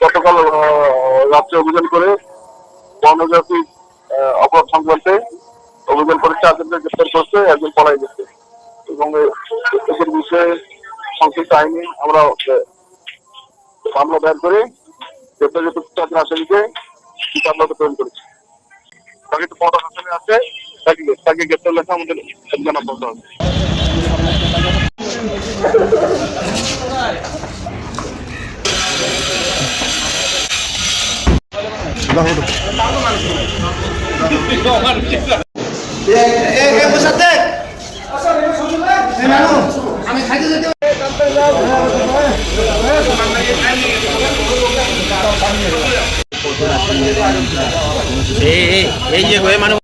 গতকাল রাত্রে অভিযান করে পর্নোগ্রাফি অপরাধ সংক্রান্তে অভিযান করে 4 জনকে গ্রেপ্তার করছে, একজন পলাই গেছে এবং এদের বিষয়ে সংশ্লিষ্ট আইনে আমরা মামলা দায়ের করে গ্রেপ্তারকৃত 4 জন আসামিকে বিচারক প্রেরণ করেছি। বাকি তো 50 আসামি আছে, তাকে গ্রেপ্তার লেখা আমাদের জানা পড়তে হবে। আমি খাইতে যেতে এই যে মানুষ